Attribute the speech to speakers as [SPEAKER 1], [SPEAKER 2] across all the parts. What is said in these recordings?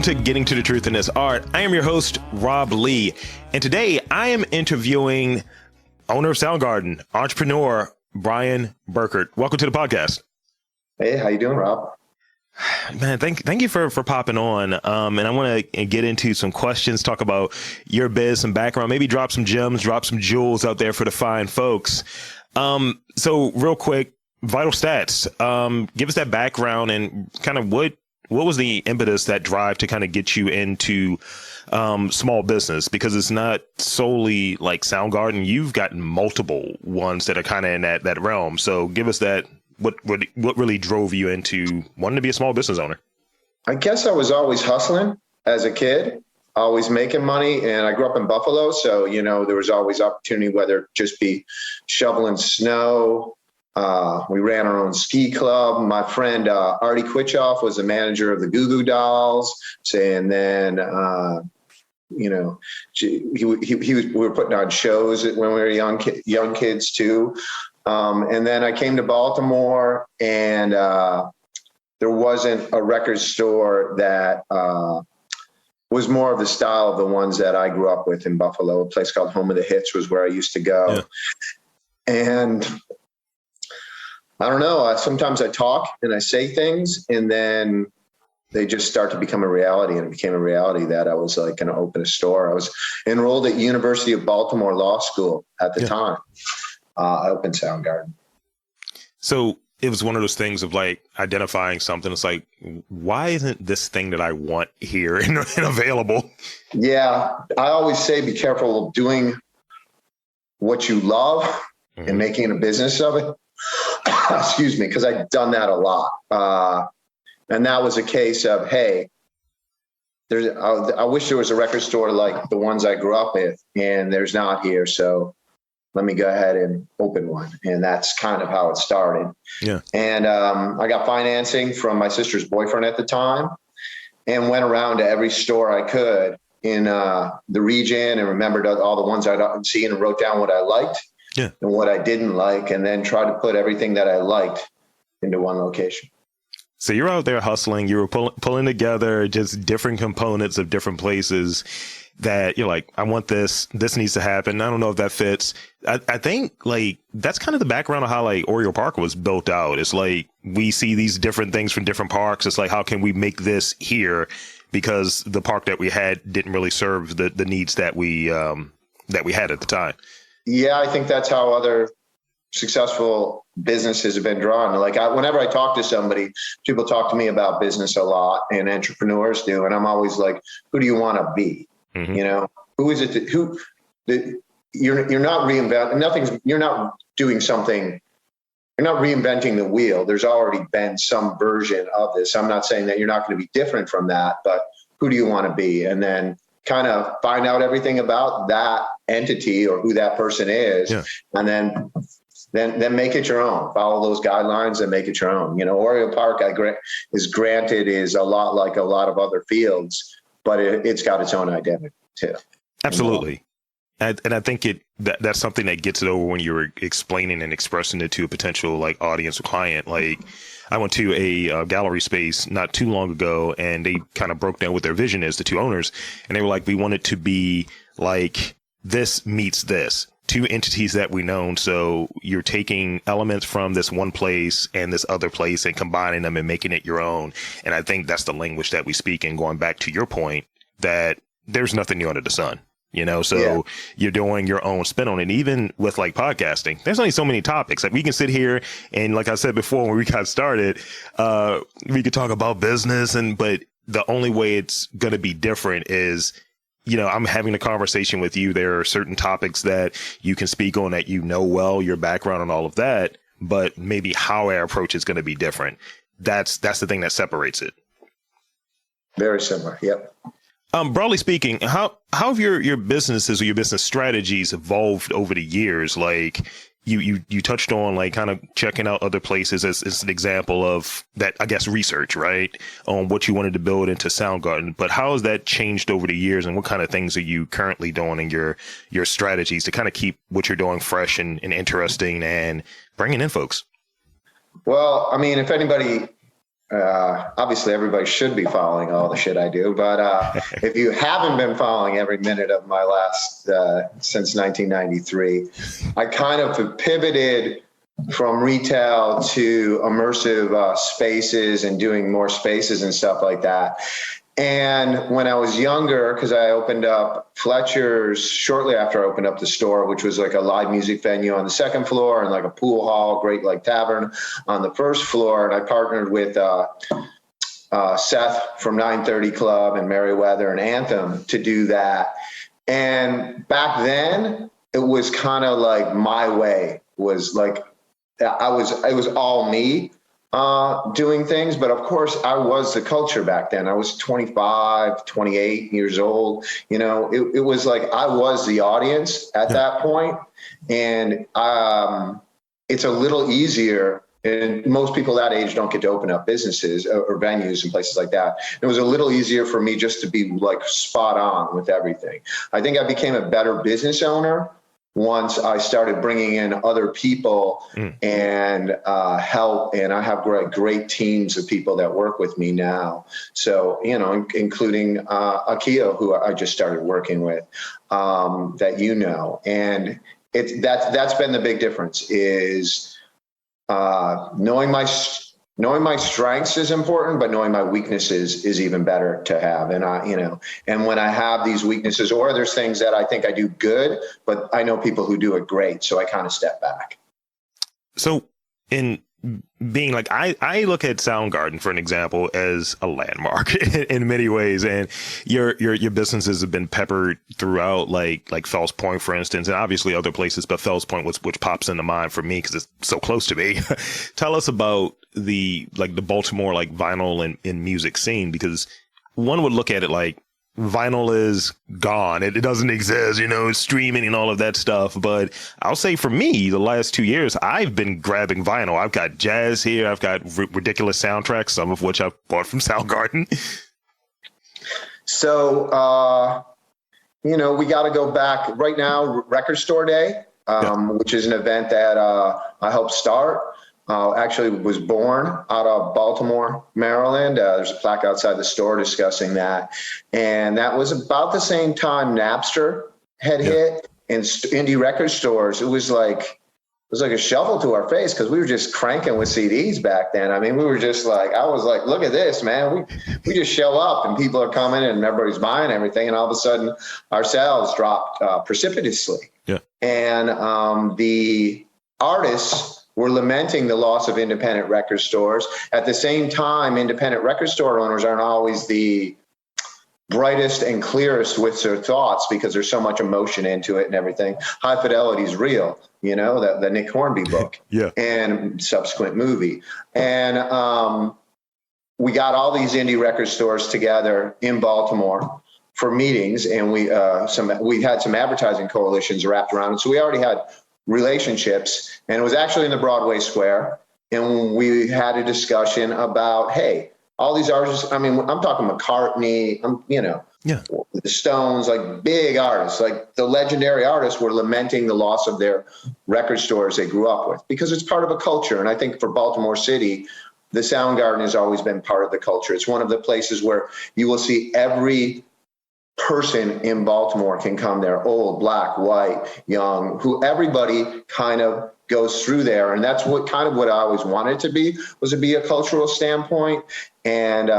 [SPEAKER 1] welcome to Getting to the Truth in This Art. I am your host, Rob Lee, and today I am interviewing owner of Soundgarden, entrepreneur, Bryan Burkert. Welcome to the podcast.
[SPEAKER 2] Hey, how you doing, Rob?
[SPEAKER 1] Man, thank you for popping on. And I want to get into some questions, talk about your biz, some background, maybe drop some gems, drop some jewels out there for the fine folks. So real quick, vital stats. Give us that background and kind of what was the impetus, that drive to kind of get you into small business? Because it's not solely like Soundgarden. You've gotten multiple ones that are kind of in that realm. So give us that. What really drove you into wanting to be a small business owner?
[SPEAKER 2] I guess I was always hustling as a kid, always making money. And I grew up in Buffalo. So, there was always opportunity, whether it just be shoveling snow. We ran our own ski club. My friend Artie Quitchoff was the manager of the Goo Goo Dolls. And then, we were putting on shows when we were young kids too. And then I came to Baltimore, and there wasn't a record store that was more of the style of the ones that I grew up with in Buffalo. A place called Home of the Hits was where I used to go. Yeah. And I don't know, sometimes I talk and I say things, and then they just start to become a reality. And it became a reality that I was like going to open a store. I was enrolled at University of Baltimore Law School at the time. I opened Soundgarden.
[SPEAKER 1] So it was one of those things of like identifying something. It's like, why isn't this thing that I want here and available?
[SPEAKER 2] Yeah. I always say, be careful of doing what you love and making a business of it. Excuse me. Cause I've done that a lot. And that was a case of, hey, I wish there was a record store like the ones I grew up with, and there's not here. So let me go ahead and open one. And that's kind of how it started. Yeah. And I got financing from my sister's boyfriend at the time, and went around to every store I could in the region and remembered all the ones I'd seen and wrote down what I liked and what I didn't like, and then tried to put everything that I liked into one location.
[SPEAKER 1] So you're out there hustling, you were pulling together just different components of different places that you're like, I want this needs to happen. I don't know if that fits. I think like that's kind of the background of how like Oriole Park was built out. It's like we see these different things from different parks. It's like, how can we make this here? Because the park that we had didn't really serve the needs that we had at the time.
[SPEAKER 2] Yeah, I think that's how other successful businesses have been drawn. Like whenever I talk to somebody, people talk to me about business a lot, and entrepreneurs do. And I'm always like, who do you want to be? Mm-hmm. Who is it you're not reinventing you're not doing something. You're not reinventing the wheel. There's already been some version of this. I'm not saying that you're not going to be different from that, but who do you want to be? And then kind of find out everything about that entity or who that person is. Yeah. And then make it your own. Follow those guidelines and make it your own. Oriole Park is a lot like a lot of other fields, but it's got its own identity too.
[SPEAKER 1] Absolutely. And I think that's something that gets it over when you're explaining and expressing it to a potential like audience or client. Like I went to a gallery space not too long ago, and they kind of broke down what their vision is, the two owners. And they were like, we want it to be like this meets this. Two entities that we know. So you're taking elements from this one place and this other place and combining them and making it your own. And I think that's the language that we speak. And going back to your point that there's nothing new under the sun, so you're doing your own spin on it. Even with like podcasting, there's only so many topics. Like we can sit here and like I said before, when we got started, we could talk about business but the only way it's going to be different is I'm having a conversation with you. There are certain topics that you can speak on that well, your background and all of that, but maybe how our approach is going to be different. That's the thing that separates it.
[SPEAKER 2] Very similar. Yep.
[SPEAKER 1] Broadly speaking, how have your businesses or your business strategies evolved over the years? Like you touched on like kind of checking out other places as an example of that, I guess, research, right? On what you wanted to build into Soundgarden. But how has that changed over the years, and what kind of things are you currently doing in your strategies to kind of keep what you're doing fresh and interesting and bringing in folks?
[SPEAKER 2] Well, I mean, if anybody Obviously everybody should be following all the shit I do, but if you haven't been following every minute of my last since 1993, I kind of pivoted from retail to immersive spaces and doing more spaces and stuff like that. And when I was younger, because I opened up Fletcher's shortly after I opened up the store, which was like a live music venue on the second floor and like a pool hall, great like tavern on the first floor. And I partnered with Seth from 930 Club and Merriweather and Anthem to do that. And back then it was kind of like my way was like, it was all me doing things. But of course I was the culture back then. I was 25, 28 years old. You know, it was like, I was the audience at that point. And it's a little easier. And most people that age don't get to open up businesses or venues and places like that. It was a little easier for me just to be like spot on with everything. I think I became a better business owner once I started bringing in other people and help. And I have great teams of people that work with me now. So, you know, including Akio, who I just started working with, that you know. And that's been the big difference is knowing my strengths is important, but knowing my weaknesses is even better to have. And and when I have these weaknesses, or there's things that I think I do good, but I know people who do it great, so I kind of step back.
[SPEAKER 1] So in being like, I look at Soundgarden, for an example, as a landmark in many ways, and your businesses have been peppered throughout, like Fells Point, for instance, and obviously other places, but Fells Point which pops into mind for me because it's so close to me. Tell us about the Baltimore like vinyl and music scene, because one would look at it like vinyl is gone. It doesn't exist, you know, streaming and all of that stuff. But I'll say for me, the last 2 years, I've been grabbing vinyl. I've got jazz here. I've got ridiculous soundtracks, some of which I've bought from Soundgarden.
[SPEAKER 2] So, you know, we got to go back right now, Record Store Day, which is an event that I helped start. Actually was born out of Baltimore, Maryland. There's a plaque outside the store discussing that. And that was about the same time Napster had hit in indie record stores. It was like a shovel to our face because we were just cranking with CDs back then. I mean, we were just like, I was like, look at this, man. We just show up and people are coming and everybody's buying everything. And all of a sudden our sales dropped precipitously. Yeah. And the artists were lamenting the loss of independent record stores. At the same time, independent record store owners aren't always the brightest and clearest with their thoughts because there's so much emotion into it and everything. High Fidelity is real, you know, the Nick Hornby book and subsequent movie. And we got all these indie record stores together in Baltimore for meetings, and we had some advertising coalitions wrapped around it. So we already had relationships, and it was actually in the Broadway Square. And we had a discussion about, hey, all these artists, I mean, I'm talking McCartney, the Stones, like big artists, like the legendary artists were lamenting the loss of their record stores they grew up with because it's part of a culture. And I think for Baltimore City, the Soundgarden has always been part of the culture. It's one of the places where you will see every person in Baltimore can come there, old, black, white, young, who everybody kind of goes through there. And that's what I always wanted to be, was to be a cultural standpoint. And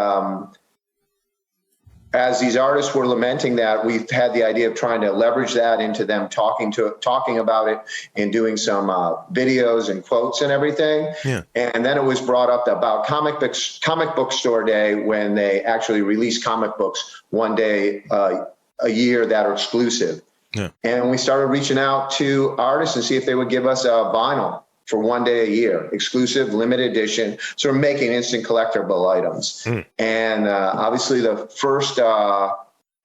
[SPEAKER 2] as these artists were lamenting that, we had the idea of trying to leverage that into them talking about it and doing some videos and quotes and everything. Yeah. And then it was brought up about comic book store day, when they actually release comic books one day a year that are exclusive. Yeah. And we started reaching out to artists and see if they would give us a vinyl for one day a year, exclusive, limited edition. So we're making instant collectible items. And obviously the first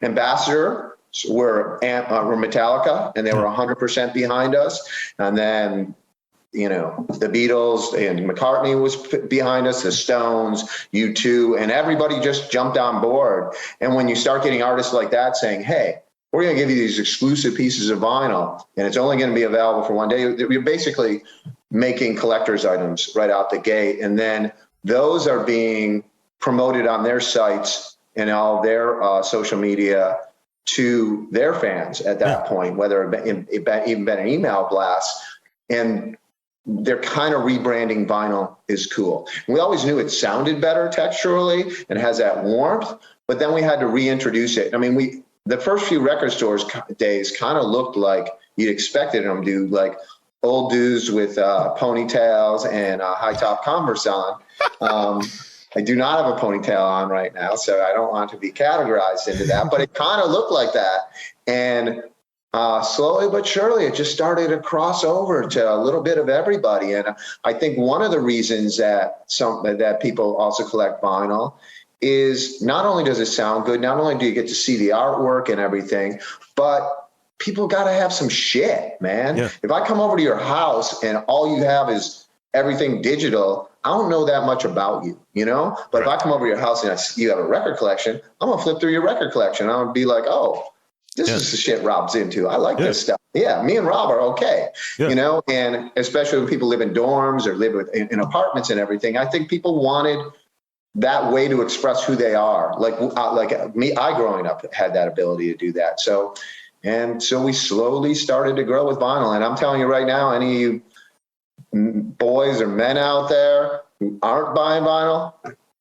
[SPEAKER 2] ambassador were Metallica, and they were 100% behind us. And then, you know, the Beatles and McCartney was behind us, the Stones, U2, and everybody just jumped on board. And when you start getting artists like that saying, hey, we're going to give you these exclusive pieces of vinyl, and it's only going to be available for one day, you're basically making collector's items right out the gate. And then those are being promoted on their sites and all their social media to their fans at that point, whether it even been an email blast. And they're kind of rebranding vinyl is cool. We always knew it sounded better texturally and has that warmth, but then we had to reintroduce it. I mean, the first few record stores days kind of looked like you'd expected them to, like old dudes with ponytails and high top Converse on. I do not have a ponytail on right now, so I don't want to be categorized into that, but it kind of looked like that. And slowly but surely, it just started to cross over to a little bit of everybody. And I think one of the reasons that people also collect vinyl is not only does it sound good, not only do you get to see the artwork and everything, but people got to have some shit, man. Yeah. If I come over to your house and all you have is everything digital, I don't know that much about you, you know? But if I come over to your house and you have a record collection, I'm going to flip through your record collection. I'm going to be like, oh, this is the shit Rob's into. I like this stuff. Yeah, me and Rob are okay, you know? And especially when people live in dorms or live in apartments and everything, I think people wanted that way to express who they are. Like me, growing up had that ability to do that. So we slowly started to grow with vinyl. And I'm telling you right now, any of you boys or men out there who aren't buying vinyl,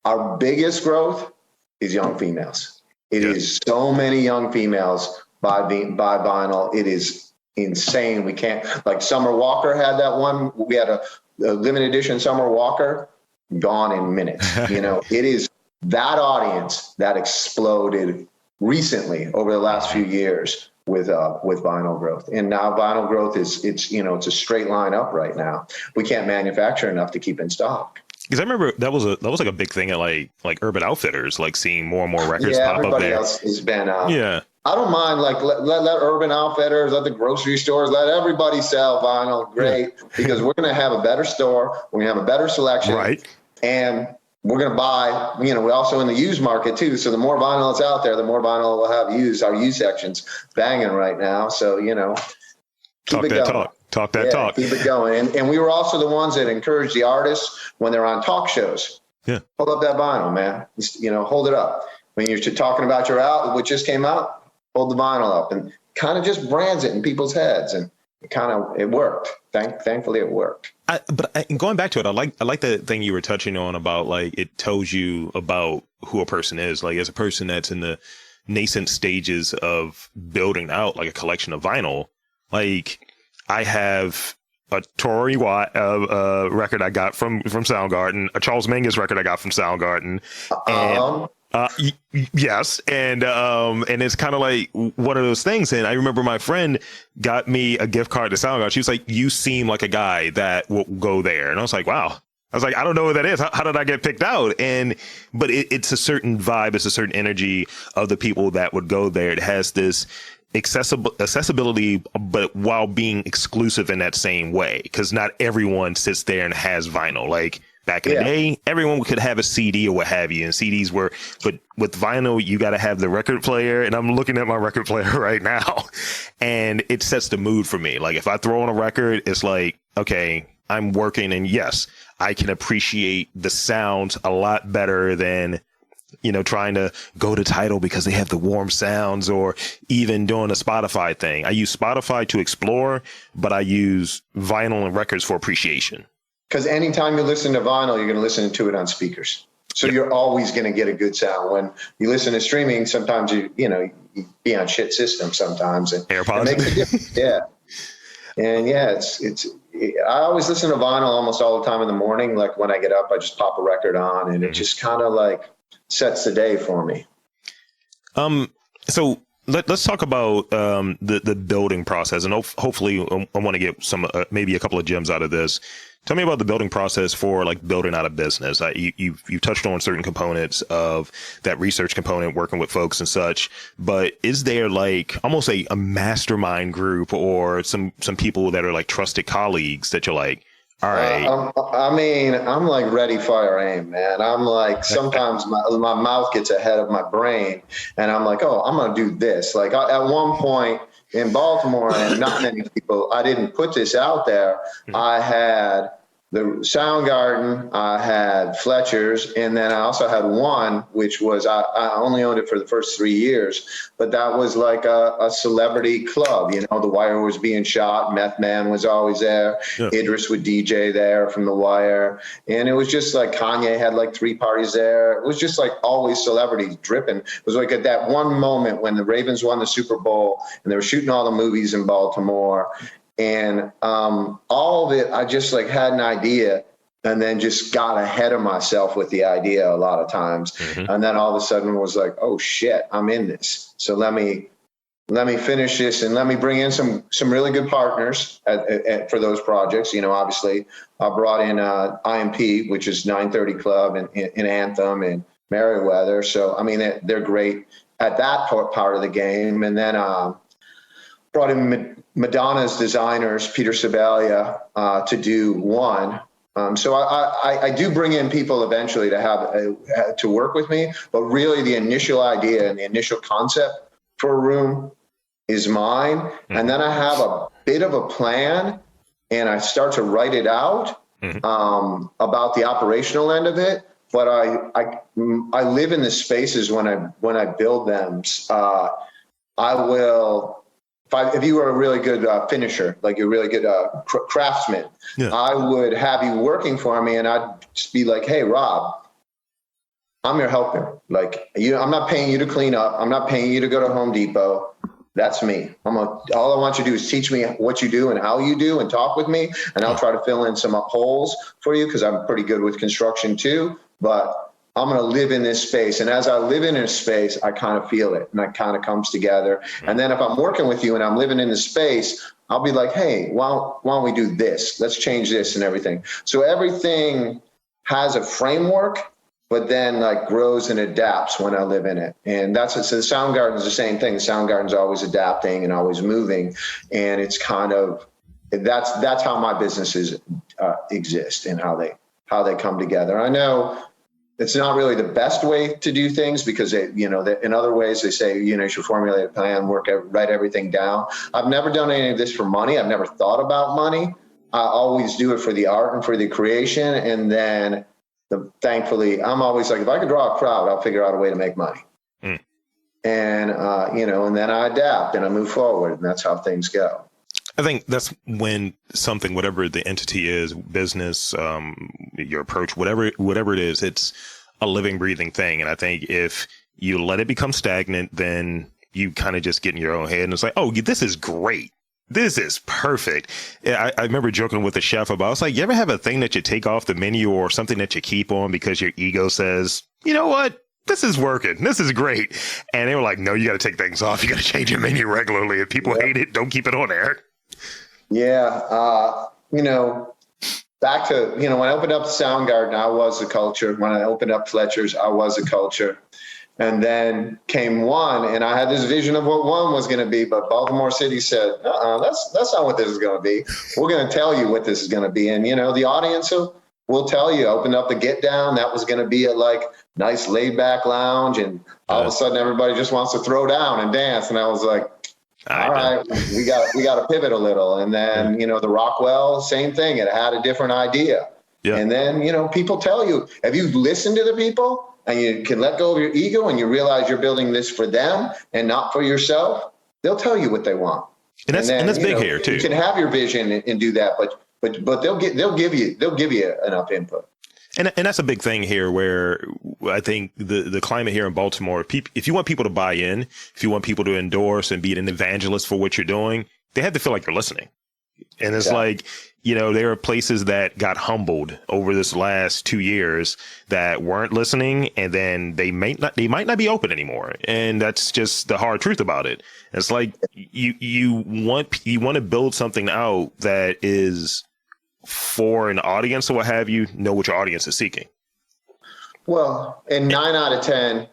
[SPEAKER 2] our biggest growth is young females. It is so many young females buy vinyl. It is insane. We can't, like Summer Walker had that one. We had a limited edition Summer Walker, gone in minutes. You know, it is that audience that exploded recently over the last few years with vinyl growth. And now vinyl growth it's a straight line up right now. We can't manufacture enough to keep in stock. Because
[SPEAKER 1] I remember that was like a big thing at like Urban Outfitters, like seeing more and more records pop up there.
[SPEAKER 2] Everybody else has been I don't mind, like let Urban Outfitters, let the grocery stores, let everybody sell vinyl. Great, because we're going to have a better store, we're going to have a better selection, right? And we're going to buy, we're also in the used market too. So the more vinyl that's out there, the more vinyl we'll have used. Our used section's banging right now. So, keep it going.
[SPEAKER 1] Talk that talk.
[SPEAKER 2] Keep it going. And we were also the ones that encouraged the artists when they're on talk shows. Yeah. Hold up that vinyl, man. Just, hold it up. When you're talking about your album, what just came out, hold the vinyl up, and kind of just brands it in people's heads. And it worked. Thankfully it worked.
[SPEAKER 1] But going back to it, I like the thing you were touching on about, like, it tells you about who a person is. Like, as a person that's in the nascent stages of building out like a collection of vinyl, like I have a Tory Watt record I got from Soundgarden, a Charles Mingus record I got from Soundgarden, and yes, and it's kind of like one of those things. And I remember my friend got me a gift card to Soundgarden. She was like, "You seem like a guy that will go there," and I was like, "Wow." I was like, I don't know what that is. How did I get picked out? But it's a certain vibe. It's a certain energy of the people that would go there. It has this accessibility, but while being exclusive in that same way, because not everyone sits there and has vinyl. Like back in the day, everyone could have a CD or what have you, and CDs were, but with vinyl, you got to have the record player. And I'm looking at my record player right now, and it sets the mood for me. Like if I throw on a record, it's like, okay, I'm working, and yes, I can appreciate the sounds a lot better than, trying to go to Tidal because they have the warm sounds, or even doing a Spotify thing. I use Spotify to explore, but I use vinyl and records for appreciation.
[SPEAKER 2] Because anytime you listen to vinyl, you're going to listen to it on speakers. So you're always going to get a good sound. When you listen to streaming, sometimes you be on shit systems sometimes. And
[SPEAKER 1] AirPods.
[SPEAKER 2] It makes a difference. Yeah. And I always listen to vinyl almost all the time in the morning. Like when I get up, I just pop a record on, and it just kind of like sets the day for me.
[SPEAKER 1] So let's talk about the building process, and hopefully I want to get some maybe a couple of gems out of this. Tell me about the building process for like building out a business. You touched on certain components of that research component, working with folks and such, but is there like almost a mastermind group or some people that are like trusted colleagues that you're like, all right?
[SPEAKER 2] I'm like ready, fire, aim, man. I'm like, sometimes my mouth gets ahead of my brain, and I'm like, oh, I'm going to do this. Like at one point in Baltimore, and not many people, I didn't put this out there. I had the Soundgarden, I had Fletcher's, and then I also had one, which was, I only owned it for the first 3 years, but that was like a celebrity club. You know, The Wire was being shot, Meth Man was always there,
[SPEAKER 1] Yeah.
[SPEAKER 2] Idris would DJ there from The Wire, and it was just like Kanye had like 3 parties there. It was just like always celebrities dripping. It was like at that one moment when the Ravens won the Super Bowl and they were shooting all the movies in Baltimore. And all of it, I just like had an idea and then just got ahead of myself with the idea a lot of times. Mm-hmm. And then all of a sudden was like, oh shit, I'm in this. So let me finish this and let me bring in some really good partners for those projects. You know, obviously I brought in IMP, which is 930 Club in Anthem and Merriweather. So, I mean, they're great at that part of the game. And then brought in Madonna's designers, Peter Sibalia, to do one. So I do bring in people eventually to have to work with me, but really the initial idea and the initial concept for a room is mine. Mm-hmm. And then I have a bit of a plan and I start to write it out about the operational end of it. But I live in the spaces when I build them. I will. If you were a really good finisher, like you're a really good craftsman, yeah. I would have you working for me and I'd just be like, hey, Rob, I'm your helper. Like, I'm not paying you to clean up. I'm not paying you to go to Home Depot. That's me. All I want you to do is teach me what you do and how you do and talk with me. And I'll try to fill in some holes for you because I'm pretty good with construction too. But I'm going to live in this space. And as I live in this space, I kind of feel it and that kind of comes together. And then if I'm working with you and I'm living in this space, I'll be like, hey, why don't we do this? Let's change this and everything. So everything has a framework, but then like grows and adapts when I live in it. And that's it. So the Soundgarden is the same thing. The Soundgarden's always adapting and always moving. And it's kind of, that's how my businesses exist and how they come together. I know it's not really the best way to do things because in other ways they say, you should formulate a plan, write everything down. I've never done any of this for money. I've never thought about money. I always do it for the art and for the creation. And then thankfully I'm always like, if I could draw a crowd, I'll figure out a way to make money. Mm. And, and then I adapt and I move forward and that's how things go.
[SPEAKER 1] I think that's when something, whatever the entity is, business, your approach, whatever it is, it's a living, breathing thing. And I think if you let it become stagnant, then you kind of just get in your own head and it's like, oh, this is great. This is perfect. I remember joking with the chef about, it's like, you ever have a thing that you take off the menu or something that you keep on because your ego says, you know what? This is working. This is great. And they were like, no, you got to take things off. You got to change your menu regularly. If people hate it, don't keep it on there.
[SPEAKER 2] Yeah. Back to, when I opened up the Soundgarden, I was the culture. When I opened up Fletcher's, I was the culture. And then came One, and I had this vision of what One was going to be, but Baltimore City said, that's not what this is going to be. We're going to tell you what this is going to be. And, the audience will tell you. Opened up the Get Down. That was going to be a nice laid back lounge. And all of a sudden everybody just wants to throw down and dance. And I was like, all right, we got to pivot a little. And then, the Rockwell, same thing. It had a different idea. Yeah. And then, people tell you, if you listen to the people and you can let go of your ego and you realize you're building this for them and not for yourself, they'll tell you what they want.
[SPEAKER 1] And that's big here too.
[SPEAKER 2] You can have your vision and do that, but they'll give you enough input.
[SPEAKER 1] And that's a big thing here where I think the climate here in Baltimore, if you want people to buy in, if you want people to endorse and be an evangelist for what you're doing, they have to feel like you're listening. And it's like, there are places that got humbled over this last 2 years that weren't listening, and then they might not be open anymore. And that's just the hard truth about it. It's like you want to build something out that is for an audience or what have you, know what your audience is seeking.
[SPEAKER 2] Well, in 9 out of 10,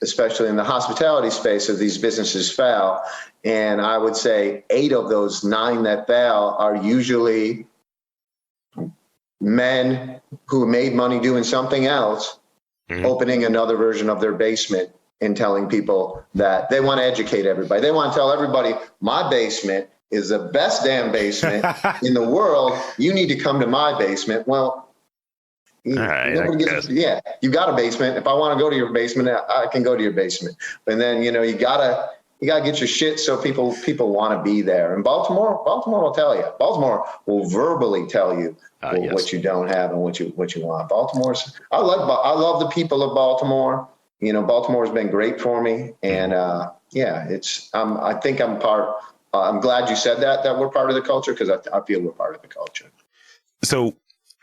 [SPEAKER 2] especially in the hospitality space, of these businesses fail. And I would say 8 of those 9 that fail are usually men who made money doing something else, opening another version of their basement and telling people that they want to educate everybody. They want to tell everybody, my basement is the best damn basement in the world. You need to come to my basement. Well,
[SPEAKER 1] All right,
[SPEAKER 2] yeah, you got a basement. If I want to go to your basement, I can go to your basement. And then, you gotta get your shit so people want to be there. And Baltimore will tell you. Baltimore will verbally tell you what you don't have and what you want. I love the people of Baltimore. Baltimore's been great for me. And I think I'm part. I'm glad you said that we're part of the culture, because I feel we're part of the culture.
[SPEAKER 1] So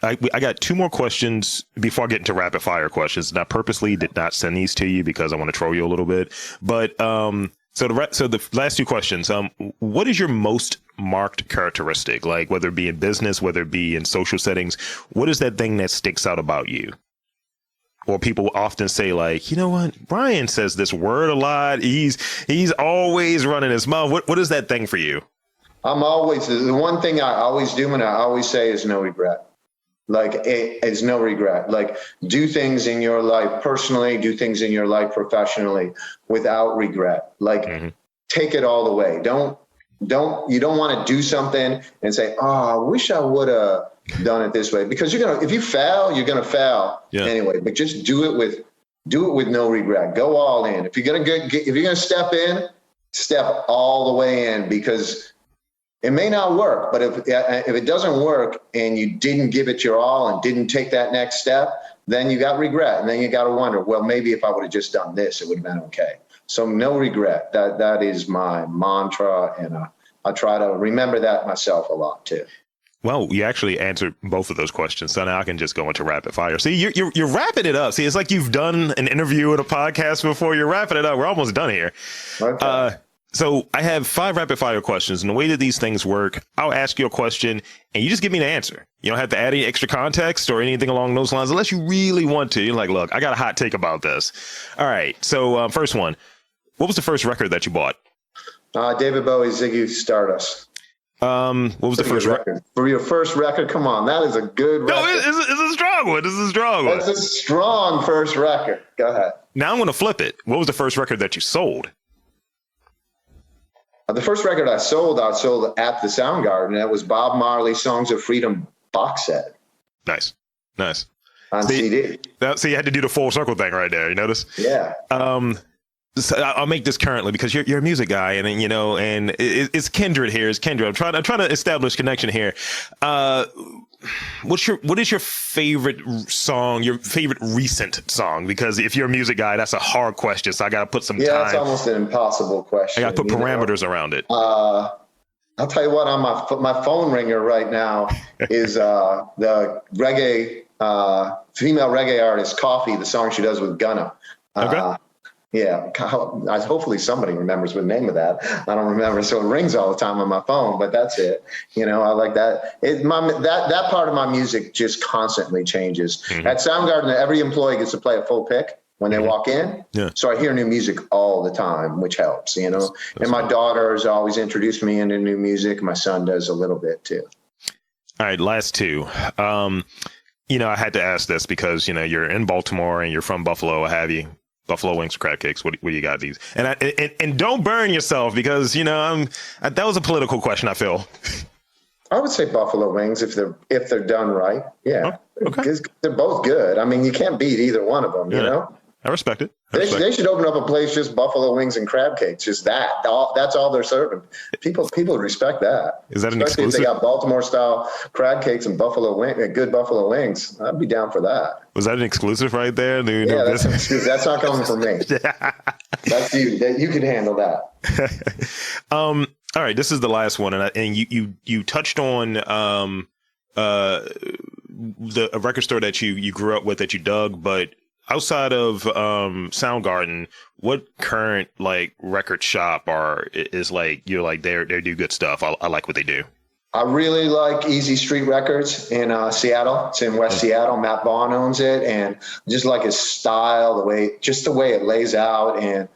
[SPEAKER 1] I got two more questions before I get into rapid fire questions. And I purposely did not send these to you because I want to troll you a little bit. But so the last two questions. What is your most marked characteristic? Like, whether it be in business, whether it be in social settings, what is that thing that sticks out about you? Or people often say, like, you know what, Bryan says this word a lot. He's always running his mouth. What is that thing for you?
[SPEAKER 2] The one thing I always do and I always say is no regret. Like, it's no regret. Like, do things in your life personally, do things in your life professionally without regret. Like, take it all the way. You don't want to do something and say, I wish I would have done it this way, because if you fail, you're gonna fail anyway. But just do it with no regret. Go all in. If you're gonna step in, step all the way in, because it may not work. But if it doesn't work and you didn't give it your all and didn't take that next step, then you got regret, and then you got to wonder, well, maybe if I would have just done this, it would have been okay. So no regret. That is my mantra, and I try to remember that myself a lot too.
[SPEAKER 1] Well, you actually answered both of those questions, so now I can just go into rapid fire. See, you're wrapping it up. See, it's like you've done an interview at a podcast before. You're wrapping it up. We're almost done here. Okay. So I have 5 rapid fire questions, and the way that these things work, I'll ask you a question, and you just give me an answer. You don't have to add any extra context or anything along those lines, unless you really want to. You're like, look, I got a hot take about this. All right. So first one, what was the first record that you bought?
[SPEAKER 2] David Bowie's Ziggy Stardust.
[SPEAKER 1] What was the first record?
[SPEAKER 2] For your first record? Come on, that is a good record.
[SPEAKER 1] No, it's a strong one. This is a strong one.
[SPEAKER 2] That's a strong first record. Go ahead.
[SPEAKER 1] Now I'm going to flip it. What was the first record that you sold?
[SPEAKER 2] The first record I sold at the Soundgarden. That was Bob Marley's Songs of Freedom box set.
[SPEAKER 1] Nice.
[SPEAKER 2] On CD.
[SPEAKER 1] So you had to do the full circle thing right there. You notice?
[SPEAKER 2] Yeah.
[SPEAKER 1] So I'll make this currently, because you're a music guy, and and it's kindred here. It's kindred. I'm trying to establish connection here. What is your favorite song? Your favorite recent song? Because if you're a music guy, that's a hard question. So I got to put some time.
[SPEAKER 2] Yeah, it's almost an impossible question.
[SPEAKER 1] I got to put parameters around it.
[SPEAKER 2] I'll tell you what. On my phone ringer right now is the reggae female reggae artist Coffee. The song she does with Gunna. Okay. Yeah, hopefully somebody remembers the name of that. I don't remember, so it rings all the time on my phone, but that's it. I like that. That part of my music just constantly changes. Mm-hmm. At Soundgarden, every employee gets to play a full pick when they walk in. Yeah. So I hear new music all the time, which helps, And my daughter has always introduced me into new music. My son does a little bit too.
[SPEAKER 1] All right, last two. I had to ask this because, you're in Baltimore and you're from Buffalo, what have you. Buffalo wings or crab cakes? What do you got these? And don't burn yourself, because that was a political question, I feel.
[SPEAKER 2] I would say buffalo wings if they're done right. Yeah,
[SPEAKER 1] okay.
[SPEAKER 2] They're both good. I mean, you can't beat either one of them.
[SPEAKER 1] Yeah. I respect it.
[SPEAKER 2] They should open up a place just buffalo wings and crab cakes. Just that. That's all they're serving. People respect that.
[SPEAKER 1] Is that an
[SPEAKER 2] Especially
[SPEAKER 1] exclusive?
[SPEAKER 2] If they got Baltimore style crab cakes and good buffalo wings, I'd be down for that.
[SPEAKER 1] Was that an exclusive right there?
[SPEAKER 2] Yeah, that's not coming from me. That's you. You can handle that.
[SPEAKER 1] All right, this is the last one, and you touched on a record store that you grew up with that you dug, but outside of Soundgarden, what current record shop is they do good stuff? I like what they do.
[SPEAKER 2] I really like Easy Street Records in Seattle. It's in West Seattle. Matt Vaughn owns it, and just like his style, the way it lays out, and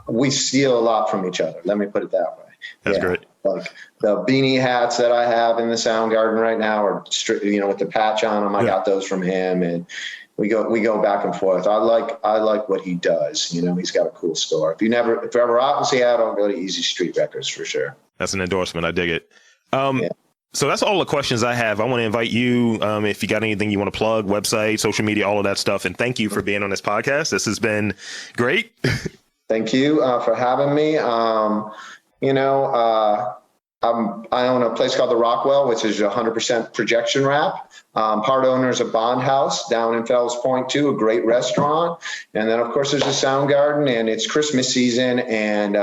[SPEAKER 2] we steal a lot from each other. Let me put it that way.
[SPEAKER 1] That's great.
[SPEAKER 2] Like the beanie hats that I have in the Soundgarden right now are with the patch on them. I got those from him, and we go back and forth. I like what he does. He's got a cool store. If you're ever out in Seattle, go to Easy Street Records for sure.
[SPEAKER 1] That's an endorsement. I dig it.
[SPEAKER 2] Yeah.
[SPEAKER 1] So that's all the questions I have. I want to invite you, if you got anything you want to plug, website, social media, all of that stuff. And thank you for being on this podcast. This has been great.
[SPEAKER 2] Thank you for having me. I own a place called the Rockwell, which is 100% projection wrap. Part owners of Bond House down in Fells Point too, a great restaurant. And then of course there's a Sound Garden, and it's Christmas season, and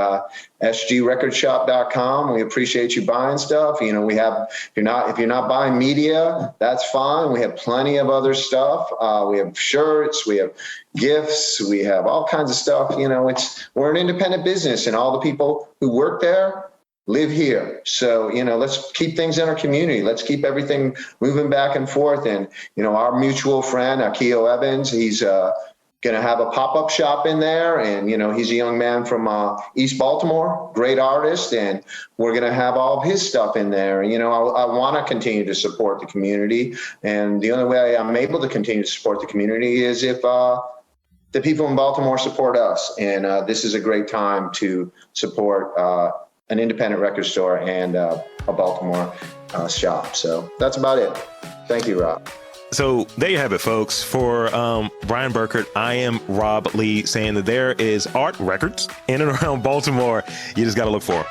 [SPEAKER 2] sgrecordshop.com. We appreciate you buying stuff. We have, if you're not buying media, that's fine. We have plenty of other stuff. We have shirts, we have gifts, we have all kinds of stuff. We're an independent business, and all the people who work there live here. So, let's keep things in our community. Let's keep everything moving back and forth. And, our mutual friend, Akio Evans, he's going to have a pop-up shop in there. And, he's a young man from East Baltimore, great artist. And we're going to have all of his stuff in there. And, I want to continue to support the community. And the only way I'm able to continue to support the community is if the people in Baltimore support us. And this is a great time to support an independent record store and a Baltimore shop. So that's about it. Thank you, Rob.
[SPEAKER 1] So there you have it, folks. For Bryan Burkert, I am Rob Lee, saying that there is art records in and around Baltimore. You just got to look for them.